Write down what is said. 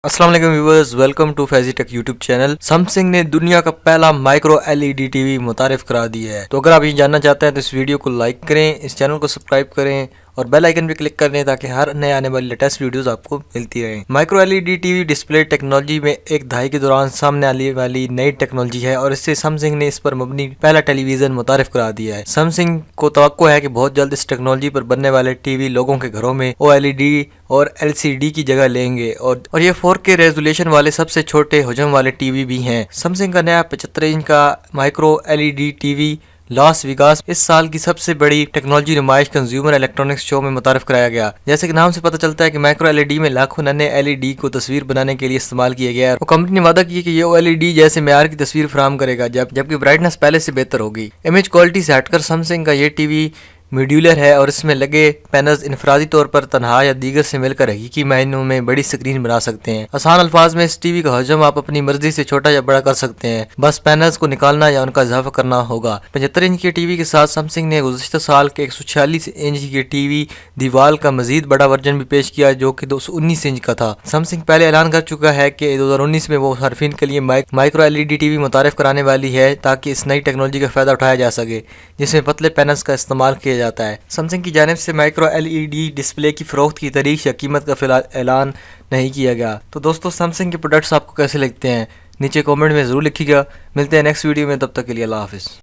अस्सलाम वालेकुम viewers, welcome to Faizi tech YouTube channel. Samsung ने दुनिया का पहला माइक्रो एलईडी टीवी मुतारिफ करा दिया है। तो अगर आप ये जानना चाहते हैं तो इस वीडियो को लाइक करें, इस चैनल को सब्सक्राइब करें और बेल आइकन पे क्लिक कर दें ताकि हर नए आने वाली लेटेस्ट वीडियोस आपको मिलती रहें। Micro LED TV display technology में एक दहाई के दौरान सामने आने वाली नई टेक्नोलॉजी है और इससे सैमसंग ने इस पर मबनी पहला टेलीविजन मुतारिफ करा दिया है। सैमसंग को तवक्को है कि बहुत जल्द इस टेक्नोलॉजी पर बनने वाले टीवी लोगों के घरों में ओएलईडी और एलसीडी की जगह लेंगे और ये 4K रेजोल्यूशन वाले सबसे छोटे हजम वाले टीवी भी हैं। सैमसंग का नया 75 इंच का micro LED TV Las Vegas इस साल की सबसे बड़ी टेक्नोलॉजी नुमाइश कंज्यूमर इलेक्ट्रॉनिक्स शो में मुतारिफ कराया गया। जैसे कि नाम से पता चलता है कि माइक्रो एलईडी में लाखों नन्हे एलईडी को तस्वीर बनाने के लिए इस्तेमाल किया गया है और कंपनी ने वादा किया कि ये ओएलईडी जैसे मेयार की तस्वीर फराहम करेगा जबकि ब्राइटनेस पहले से बेहतर होगी। इमेज क्वालिटी से हटकर सैमसंग का ये टीवी मॉड्यूलर है और इसमें लगे पैनल्स इनफरादी तौर पर तनहा या दीगर से मिलकर हकीकी मायनों में बड़ी स्क्रीन बना सकते हैं। आसान अल्फाज में इस टीवी का हजम आप अपनी मर्जी से छोटा या बड़ा कर सकते हैं, बस पैनल्स को निकालना या उनका इजाफा करना होगा। 75 इंच के टीवी के साथ सैमसंग ने गुज़श्ता साल के 146 इंच के टीवी दीवाल का मजीद बड़ा वर्जन भी पेश किया जो कि 219 इंच का था। सैमसंग पहले ऐलान कर चुका है कि 2019 में वो सार्फिन के लिए माइक्रो एलईडी टीवी मुतारिफ कराने वाली है ताकि इस नई टेक्नोलॉजी का फायदा उठाया जा सके जिसमें पतले पैनल्स का इस्तेमाल किया जाता है। सैमसंग की जानिब से माइक्रो एलईडी डिस्प्ले की फरोख्त की तारीख या कीमत का फिलहाल ऐलान नहीं किया गया। तो दोस्तों, सैमसंग के प्रोडक्ट्स आपको कैसे लगते हैं नीचे कमेंट में ज़रूर लिखिएगा। मिलते हैं नेक्स्ट वीडियो में, तब तक के लिए अल्लाह हाफिज़।